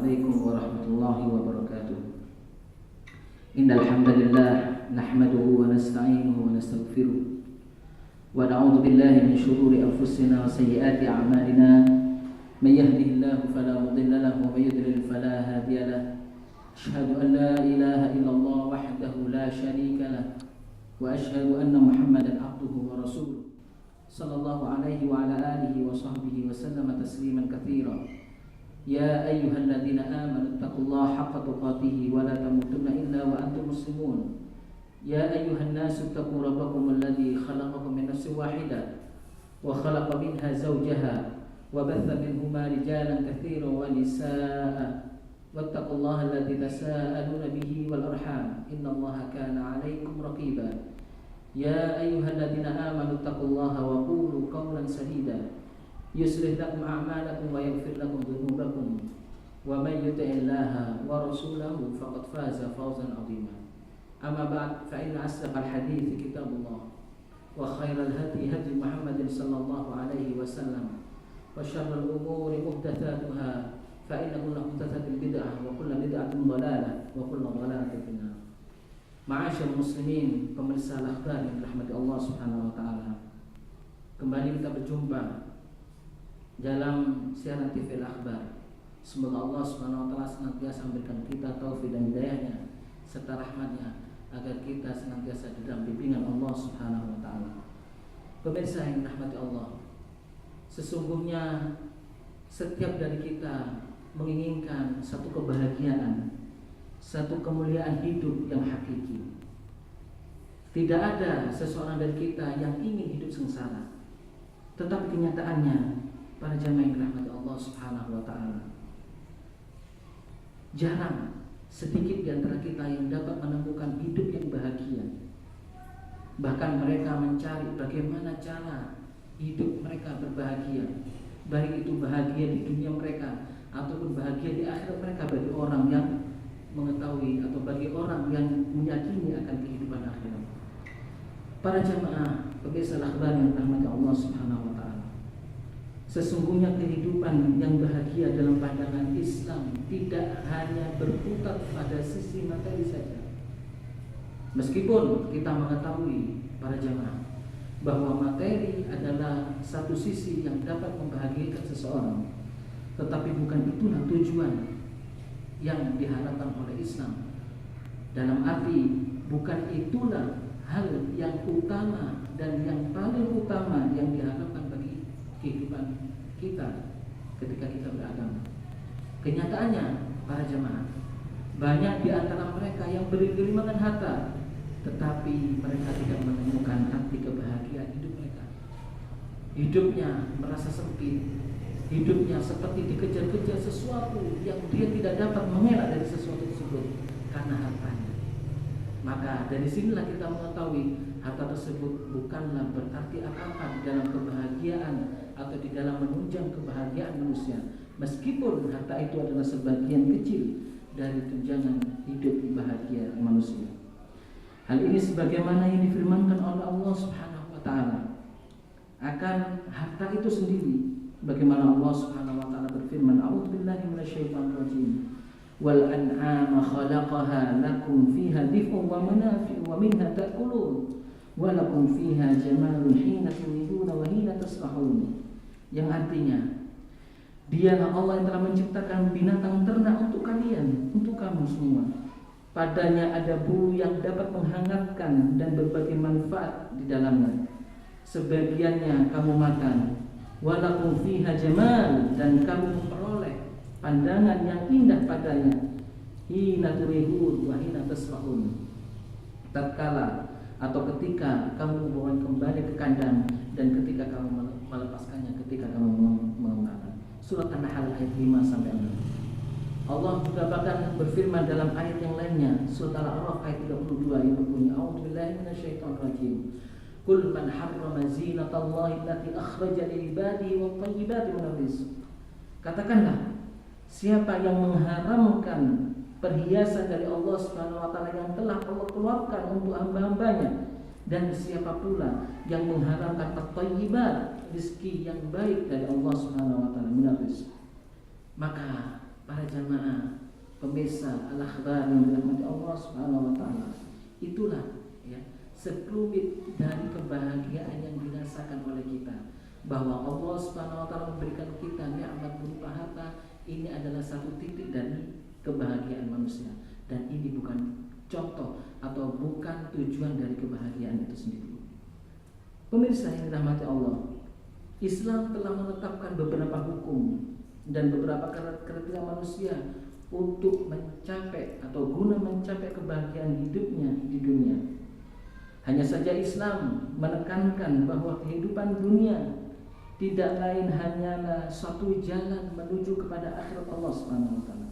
Assalamualaikum warahmatullahi wabarakatuh. Innal hamdalillah nahmaduhu wa nasta'inuhu wa nastaghfiruh wa na'udzu billahi min shururi anfusina wa sayyiati a'malina. May yahdihillahu fala mudilla lahu wa may yudlil fala hadiya lahu. Asyhadu an la ilaha illallah wahdahu la syarika lahu wa asyhadu anna Muhammadan abduhu wa rasuluh. Sallallahu alaihi wa ala alihi wa sahbihi wa sallama tasliman katsira. Ya ayyuhalladzina amanu taqullaha haqqa tuqatih wa la tamutunna illa wa antum muslimun. Ya ayyuhan nasu taqu rabbakum alladzi khalaqakum min nafsin wahidah wa khalaqa minha zawjaha wa batha minhuma rijalan katsiran wa nisaa'a wattaqullaha alladzi tasaaluna bihi wal arham innallaha kana 'alaikum raqiba. Ya ayyuhalladzina amanu taqullaha wa qulu qawlan sadida yuslih lakum a'malakum wa yaghfir lakum dhunubakum wa may yuti'illaha wa rasulahu faqad faza fawzan 'azima. Amma ba'd, fa inna asdaqal hadithi kitabullah wa khairal hadi hadi Muhammadin sallallahu alaihi wasallam wa syarrul umuri muhdatsatuha fa inna kulla muhdatsatin bid'ah wa kulla bid'atin dhalalah wa kulla dhalalatin finnar. Ma'asyiral muslimin, pemirsa al-akhbar yang dirahmati Allah Subhanahu wa taala. Kembali kita berjumpa dalam siaran TV Al-Akhbar. Semoga Allah Subhanahu wa taala senantiasa memberikan kita taufik dan hidayahnya serta rahmatnya agar kita senantiasa di dalam bimbingan Allah Subhanahu wa taala. Pemirsa yang dirahmati Allah, sesungguhnya setiap dari kita menginginkan satu kebahagiaan, satu kemuliaan hidup yang hakiki. Tidak ada seseorang dari kita yang ingin hidup sengsara. Tetapi kenyataannya, para jamaah yang dirahmati Allah Subhanahu wa taala, jarang, sedikit di antara kita yang dapat menemukan hidup yang bahagia. Bahkan mereka mencari bagaimana cara hidup mereka berbahagia, baik itu bahagia di dunia mereka ataupun bahagia di akhirat mereka, bagi orang yang mengetahui atau bagi orang yang meyakini akan kehidupan akhirat. Para jamaah pemirsa al-akhbar yang dirahmati Allah Subhanahu wa taala, sesungguhnya kehidupan yang bahagia dalam pandangan Islam tidak hanya berputar pada sisi materi saja. Meskipun kita mengetahui para jamaah bahwa materi adalah satu sisi yang dapat membahagiakan seseorang, tetapi bukan itulah tujuan yang diharapkan oleh Islam. Dalam arti bukan itulah hal yang utama dan yang paling utama yang diharapkan bagi kehidupan kita ketika kita beragama. Kenyataannya para jemaah, banyak di antara mereka yang bergelimangan harta, tetapi mereka tidak menemukan arti kebahagiaan hidup mereka. Hidupnya merasa sempit, hidupnya seperti dikejar-kejar sesuatu yang dia tidak dapat mengelak dari sesuatu tersebut karena hartanya. Maka dari sinilah kita mengetahui harta tersebut bukanlah berarti apa-apa di dalam kebahagiaan atau di dalam menunjang kebahagiaan manusia, meskipun harta itu adalah sebagian kecil dari tunjangan hidup bahagia manusia. Hal ini sebagaimana yang difirmankan oleh Allah Subhanahu wa taala akan harta itu sendiri. Bagaimana Allah Subhanahu wa taala berfirman, "A'udzubillahi minasyaitonir rajim. Wal an'ama khalaqaha lakum fiha dif'un wa manafi'u wa minha ta'kulun wa lakum fiha jamalun hina turiduna wa hina tasrahun." Yang artinya, Dialah Allah yang telah menciptakan binatang ternak untuk kalian, untuk kamu semua. Padanya ada bulu yang dapat menghangatkan dan berbagai manfaat di dalamnya. Sebagiannya kamu makan. Walakum fiha jamal, dan kamu memperoleh pandangan yang indah padanya. Hina turihun wa hina tasrahun, tatkala atau ketika kamu membawa kembali ke kandang dan ketika kamu melepaskannya ketika kamu mengembangkan. Surat An-Nahl ayat 5 sampai 6. Allah juga bahkan berfirman dalam ayat yang lainnya, surat Al-A'raf ayat 32 yang berbunyi, A'udzubillahi minasyaitonir rajim. Qul man harrama zinatallahi allati akhraja li ibadihi wat thayyibati minar rizq. Katakanlah, siapa yang mengharamkan perhiasan dari Allah Subhanahu wa taala yang telah Allah keluarkan untuk hamba-hambanya, dan siapa pula yang mengharamkan at-thayyibat, rezeki yang baik dari Allah Subhanahu wa taala, minar rizq. Maka para jamaah pemirsa al-akhbar yang dirahmati Allah Subhanahu wa taala, itulah ya sekelumit dari kebahagiaan yang dirasakan oleh kita, bahwa Allah Subhanahu wa taala memberikan kita nikmat berupa harta. Ini adalah satu titik dari kebahagiaan manusia, dan ini bukan contoh atau bukan tujuan dari kebahagiaan itu sendiri. Pemirsa yang dirahmati Allah, Islam telah menetapkan beberapa hukum dan beberapa kriteria manusia untuk mencapai atau guna mencapai kebahagiaan hidupnya di dunia. Hanya saja Islam menekankan bahwa kehidupan dunia tidak lain hanyalah suatu jalan menuju kepada akhirat Allah Subhanahu wa taala.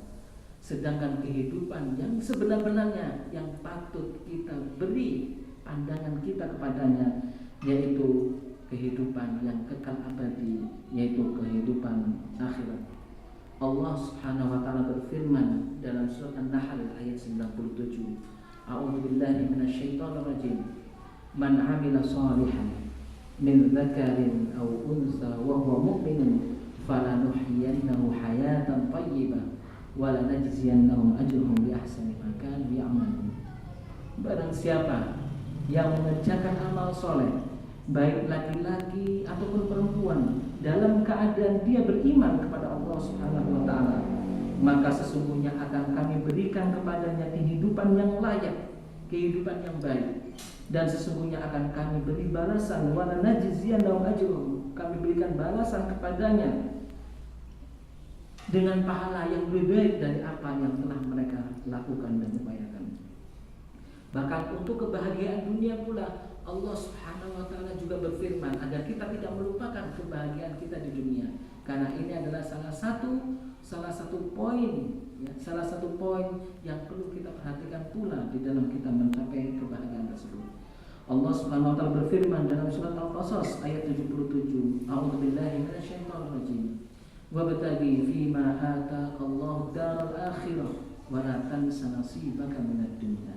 Sedangkan kehidupan yang sebenar-benarnya yang patut kita beri pandangan kita kepadanya, yaitu kehidupan yang kekal abadi, yaitu kehidupan akhirat. Allah Subhanahu wa taala berfirman dalam surat An-Nahl ayat 97, A'udzubillahi minasyaitonirrajim. Man 'amila shalihan min dzakarin aw unsa wa huwa mu'minun falanuhyiyannahu hayatan thayyibah wa lanajziyannahum ajrahum bi ahsani ma kanu ya'malun. Barang siapa yang mengerjakan amal soleh, baik laki-laki ataupun perempuan, dalam keadaan dia beriman kepada Allah Subhanahu wa taala, maka sesungguhnya akan kami berikan kepadanya kehidupan yang layak, kehidupan yang baik, dan sesungguhnya akan kami beri balasan, wala najziyannahum ajrahum, kami berikan balasan kepadanya dengan pahala yang lebih baik dari apa yang telah mereka lakukan dan upayakan. Bahkan untuk kebahagiaan dunia pula, Allah Subhanahu wa taala juga berfirman agar kita tidak melupakan kebahagiaan kita di dunia, karena ini adalah salah satu poin ya, salah satu poin yang perlu kita perhatikan pula di dalam kita mencapai kebahagiaan tersebut. Allah Subhanahu wa taala berfirman dalam surat Al-Qasas ayat 77, A'udzubillahi minasyaitonirrajim. Wabtaghi fima ataqallahu daral akhirah wa la tansa nasibaka minad dunya.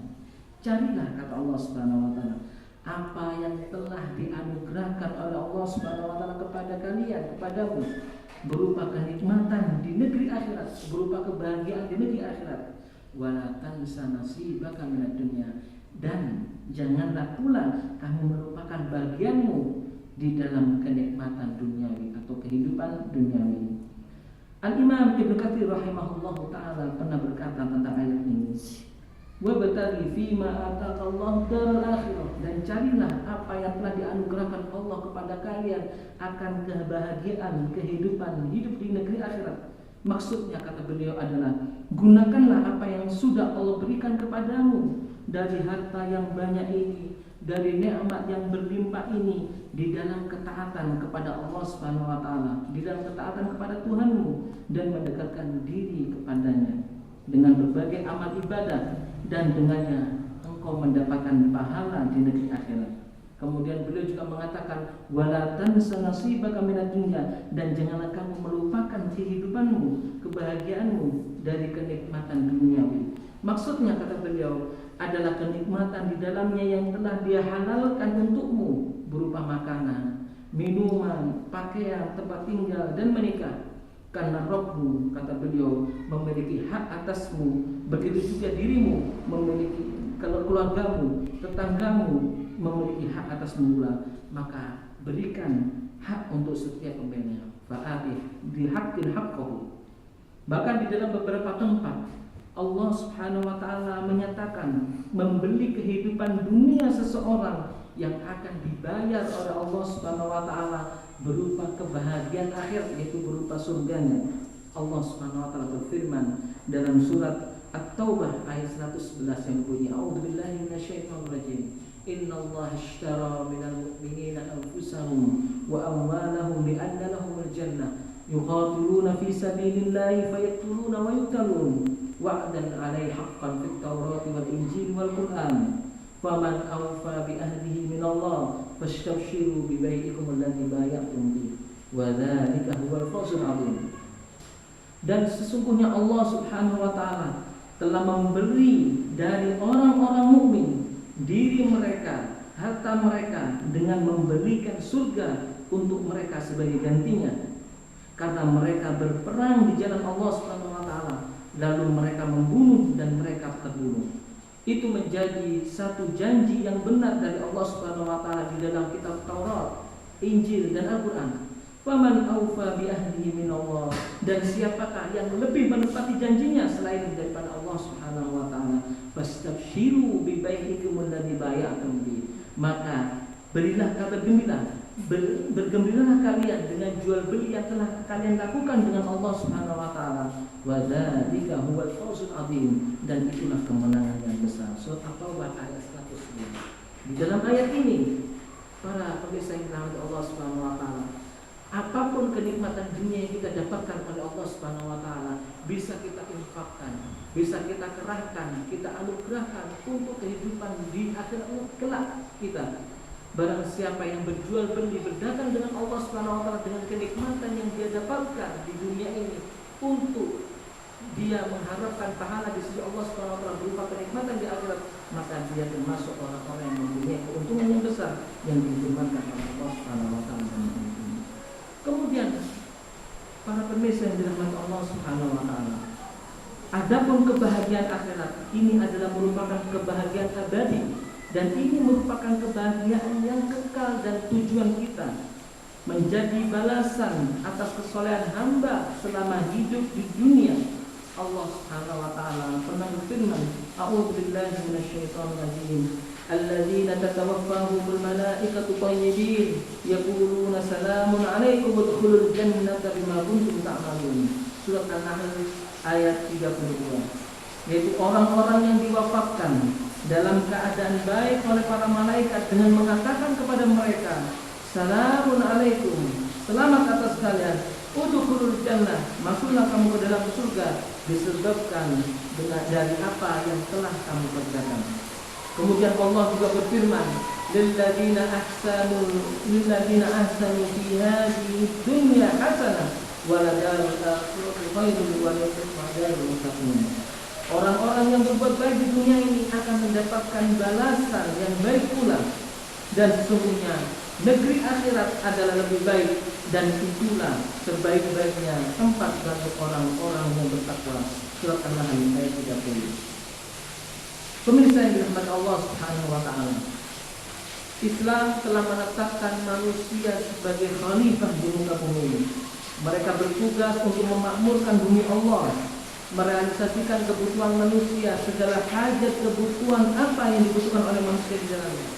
Carilah, kata Allah Subhanahu wa taala, apa yang telah dianugerahkan oleh Allah Subhanahu wa taala kepada kalian, kepadamu, berupa kenikmatan di negeri akhirat, berupa kebahagiaan di negeri akhirat. Wala tansa nasibaka minad dunya, dan janganlah pula kamu melupakan bagianmu di dalam kenikmatan duniawi atau kehidupan duniawi. Al-Imam Ibnu Katsir rahimahullahu taala pernah berkata tentang ayat ini, wabtaghi fima ataqallahu daral akhirah, dan carilah apa yang telah dianugerahkan Allah kepada kalian akan kebahagiaan kehidupan hidup di negeri akhirat. Maksudnya, kata beliau, adalah gunakanlah apa yang sudah Allah berikan kepadamu dari harta yang banyak ini, dari nikmat yang berlimpah ini, di dalam ketaatan kepada Allah Subhanahu wa taala, di dalam ketaatan kepada Tuhanmu, dan mendekatkan diri kepadanya dengan berbagai amal ibadah, dan dengannya engkau mendapatkan pahala di negeri akhirat. Kemudian beliau juga mengatakan, wala tansa nasibaka minad dunya, dan janganlah kamu melupakan kehidupanmu, kebahagiaanmu dari kenikmatan duniawi. Maksudnya, kata beliau, adalah kenikmatan di dalamnya yang telah Dia halalkan untukmu, berupa makanan, minuman, pakaian, tempat tinggal, dan menikah. Karena Rabbmu, kata beliau, memiliki hak atasmu, begitu juga dirimu memiliki, kalau keluargamu, tetanggamu memiliki hak atasmu pula, maka berikan hak untuk setiap pembelinya. Fa'atih bihaqqin haqqahu. Bahkan di dalam beberapa tempat Allah Subhanahu wa taala menyatakan membeli kehidupan dunia seseorang yang akan dibayar oleh Allah Subhanahu wa taala berupa kebahagiaan akhir, yaitu berupa surganya. Allah Subhanahu wa taala berfirman dalam surat At-Taubah ayat 111 yang bunyi, A'udzubillahi minasyaitonirrajim. Innallaha ashtara minal mu'minina anfusahum wa amwalahum bi anna lahumul jannah yuqatiluna fi sabilillahi fayaqtuluna wa yuqtalun wa'dan 'alaihi haqqan fit Taurati wal Injil wal Qur'an. Faman awfa bi ahdihi minallah fastabshiru bi bai'ikum alladzi bay'atum bi wa dzalika huwal fawzul 'adzim. Dan sesungguhnya Allah Subhanahu wa taala telah memberi dari orang-orang mukmin diri mereka, harta mereka, dengan memberikan surga untuk mereka sebagai gantinya. karena mereka berperang di jalan Allah Subhanahu wa taala, lalu mereka membunuh dan mereka terbunuh. Itu menjadi satu janji yang benar dari Allah Subhanahu wa taala di dalam kitab Taurat, Injil dan Al-Qur'an. Faman aufa bi ahdihi minallah, dan siapakah yang lebih menepati janjinya selain daripada Allah Subhanahu wa taala? Fastabshiru bi bai'ikum alladzi bay'atum bi. Maka berilah kabar gembira, bergembiralah kalian dengan jual beli yang telah kalian lakukan dengan Allah Subhanahu wa taala. Wa dzalika huwal fawzul adzim, dan itulah kemenangan yang besar. Surat At-Taubah ayat 109. Di dalam ayat ini, para pemirsa yang dirahmati Allah Subhanahu wa taala, apapun kenikmatan dunia yang kita dapatkan oleh Allah Subhanahu wa taala bisa kita infakkan, bisa kita kerahkan, kita anugerahkan untuk kehidupan di akhirat kelak kita. Barang siapa yang berjual beli, berdagang dengan Allah Subhanahu wa taala dengan kenikmatan yang dia dapatkan di dunia ini untuk dia mengharapkan pahala di sisi Allah Subhanahu wa taala berupa kenikmatan di akhirat, maka dia termasuk orang-orang yang mempunyai keuntungan yang besar yang difirmankan oleh Allah Subhanahu wa taala. Kemudian para pemirsa yang dirahmati Allah Subhanahu wa taala, adapun kebahagiaan akhirat ini adalah merupakan kebahagiaan abadi, dan ini merupakan kebahagiaan yang kekal, dan tujuan kita menjadi balasan atas kesolehan hamba selama hidup di dunia. Allah Subhanahu wa taala pernah berfirman, a'udzubillahi minasyaitonir rajim, alladzina tatawaffahumul malaikatu thayyibin yaquluna salamun 'alaikum udkhulul jannata bima kuntum ta'malun. Surat An-Nahl ayat 32. Yaitu orang-orang yang diwafatkan dalam keadaan baik oleh para malaikat dengan mengatakan kepada mereka, salamun 'alaikum, selamat atas kalian, udkhulul jannah, masuklah kamu ke dalam surga disebabkan dari apa yang telah kamu kerjakan. Kemudian Allah juga berfirman, lilladzina ahsanu fi hadhihi dunya hasanah wa la darul akhirati khairun wa darul muttaqin. Orang-orang yang berbuat baik di dunia ini akan mendapatkan balasan yang baik pula, dan sesungguhnya negeri akhirat adalah lebih baik, dan itulah sebaik-baiknya tempat bagi orang-orang yang bertakwa. Surat An-Nahl ayat 30. Pemirsa yang dirahmati Allah Subhanahu wa taala, Islam telah menetapkan manusia sebagai khalifah di muka bumi. Mereka bertugas untuk memakmurkan bumi Allah, merealisasikan kebutuhan manusia, segala hajat kebutuhan apa yang dibutuhkan oleh manusia di dalamnya.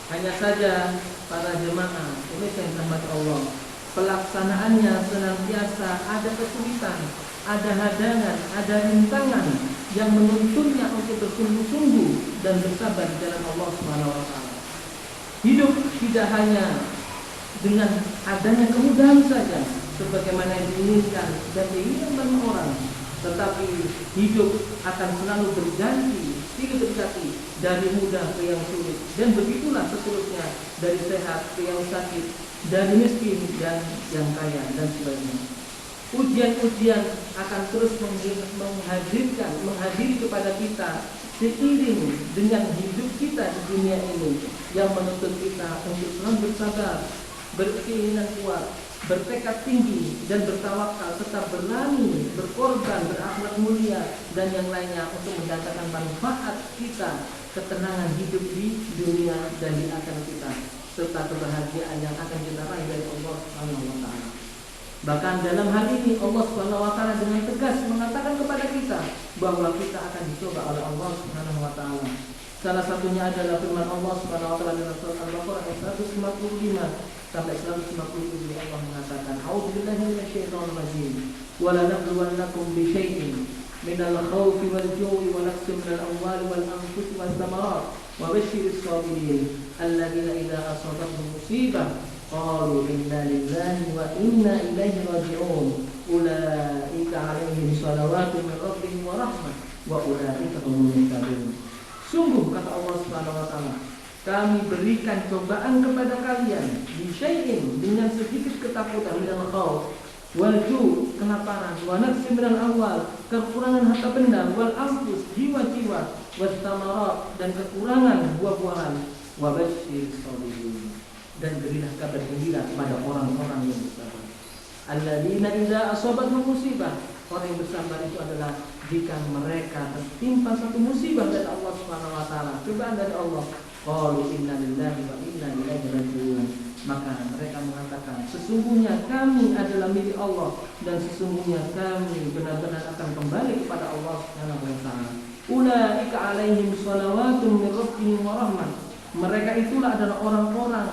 Hanya saja para jemaah pemirsa yang dirahmati Allah, pelaksanaannya senantiasa ada kesulitan, ada hadangan, ada rintangan yang menuntunnya untuk bersungguh-sungguh dan bersabar di jalan Allah Subhanahu wa taala. Hidup tidak hanya dengan adanya kemudahan saja sebagaimana yang diinginkan dan diinginkan orang, tetapi hidup akan selalu berganti silih berganti dari mudah ke yang sulit, dan begitulah seterusnya, dari sehat ke yang sakit, dari miskin dan yang kaya, dan sebagainya. Ujian-ujian akan terus menghadiri kepada kita seiring dengan hidup kita di dunia ini, yang menuntut kita untuk selalu bersabar, berkeinginan kuat, bertekad tinggi dan bertawakal, serta berani, berkorban, berakhlak mulia dan yang lainnya untuk mendatangkan manfaat kita, ketenangan hidup di dunia dan di akhirat kita, serta kebahagiaan yang akan kita raih dari Allah Subhanahu wa taala. Bahkan dalam hal ini Allah Subhanahu wa taala dengan tegas mengatakan kepada kita bahwa kita akan dicoba oleh Allah Subhanahu wa taala. Salah satunya adalah firman Allah Subhanahu wa taala dalam surat Al-Baqarah ayat 155 sampai 157. Allah mengatakan, a'udzubillahi minasyaitonir rajim, wa la nabluwannakum bi syai'in minal khawfi wal ju'i wa naqsin minal amwali wal anfusi was thamarat wa basyyiris sabirin alladzina idza asabatuhum musibah qalu inna lillahi wa inna ilaihi raji'un ulaika 'alaihim shalawatun min rabbihim wa rahmah wa ulaika humul muhtadun. Sungguh kata Allah Subhanahu wa taala, kami berikan cobaan kepada kalian di syai'in, dengan sedikit ketakutan, minal khauf wal ju', kelaparan, wa naqsin minal amwal, kekurangan harta benda, wal anfus, jiwa-jiwa, was thamarat, dan kekurangan buah-buahan, wa basyyiris sabirin, dan berilah kabar gembira kepada orang-orang yang bersabar. Alladzina idza asabatuhum musibah, orang yang bersabar itu adalah jika mereka tertimpa satu musibah dari Allah Subhanahu wa taala, cobaan dari Allah, qalu inna lillahi wa inna ilaihi raji'un. Maka mereka mengatakan, sesungguhnya kami adalah milik Allah dan sesungguhnya kami benar-benar akan kembali kepada Allah Subhanahu wa taala. Ulaika alaihim shalawatun min rabbihim wa rahmah. Mereka itulah adalah orang-orang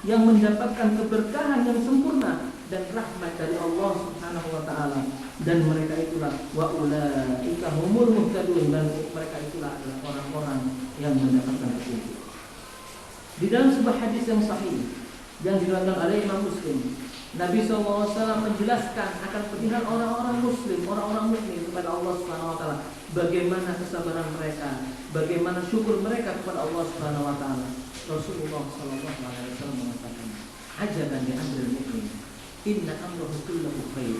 yang mendapatkan keberkahan yang sempurna dan rahmat dari Allah Subhanahu wa taala, dan mereka itulah wa ulaika humul muhtadun, dan mereka itulah adalah orang-orang yang mendapatkan petunjuk. Di dalam sebuah hadis yang sahih yang diriwayatkan oleh Imam Muslim, Nabi SAW menjelaskan akan perihal orang-orang Muslim, orang-orang mukmin kepada Allah Subhanahu wa taala, bagaimana kesabaran mereka, bagaimana syukur mereka kepada Allah Subhanahu wa taala. Rasulullah SAW mengatakan, ajaban li amril mu'min, inna amrahu kulluhu khair,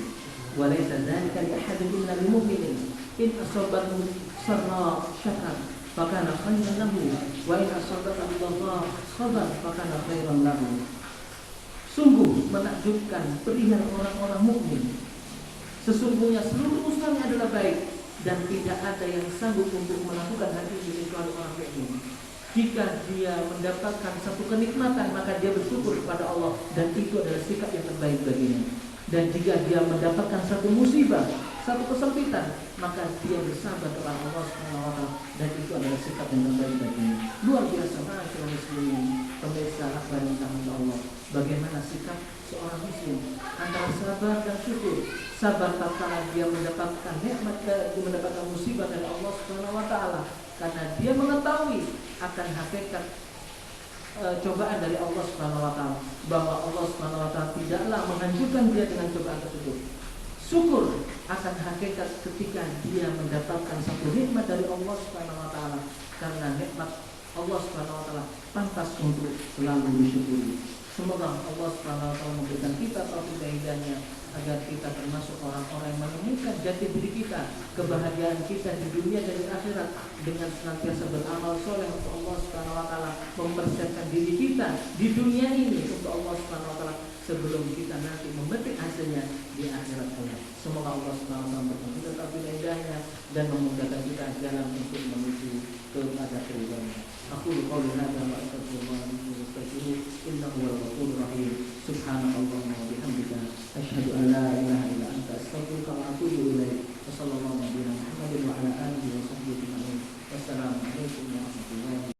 wa laysa dzalika li ahadin illa lil mu'minin. In asabathu sarra syakar fakana khairan lahu, wa in asabathu dharra sabar fakana khairan lahu. Sungguh menakjubkan perihal orang-orang mukmin. Sesungguhnya seluruh usahanya adalah baik, dan tidak ada yang sanggup untuk melakukan hal ini kecuali orang mukmin. Jika dia mendapatkan satu kenikmatan, maka dia bersyukur kepada Allah, dan itu adalah sikap yang terbaik baginya. Dan jika dia mendapatkan satu musibah, satu kesempitan, maka dia bersabar kepada Allah Subhanahu wa taala, dan itu adalah sikap yang terbaik baginya. Luar biasa masyaallah muslimin, pemirsa akbar yang dirahmati Allah. Bagaimana sikap seorang muslim antara sabar dan syukur. Sabar tatkala dia mendapatkan nikmat, dia mendapatkan musibah dari Allah Subhanahu wa taala, karena dia mengetahui akan hakikat cobaan dari Allah Subhanahu wa taala, bahwa Allah Subhanahu wa taala tidaklah menghancurkan dia dengan cobaan tersebut. Syukur akan hakikat ketika dia mendapatkan satu nikmat dari Allah Subhanahu wa taala, karena nikmat Allah Subhanahu wa taala pantas untuk selalu disyukuri. Semoga Allah Subhanahu wa taala memberikan kita taufik dan hidayahnya, agar kita termasuk orang-orang yang menemukan jati diri kita, kebahagiaan kita di dunia dan di akhirat, dengan senantiasa beramal soleh untuk Allah Subhanahu wa taala, mempersiapkan diri kita di dunia ini untuk Allah Subhanahu wa taala sebelum kita nanti memetik hasilnya di akhirat kelak. Semoga Allah Subhanahu wa taala memberikan kita taufik dan hidayahnya dan memudahkan kita jalan untuk menuju kepada keridhaannya. Aku qauli hadza wa astaghfirullah innahu huwal ghafurur rahim. Subhanallahumma wa bihamdika asyhadu an la ilaha illa anta astaghfiruka wa atubu ilaik. Wassallallahu ala nabiyyina Muhammadin wa ala alihi wa sahbihi ajma'in. Wassalamu alaikum warahmatullahi wabarakatuh.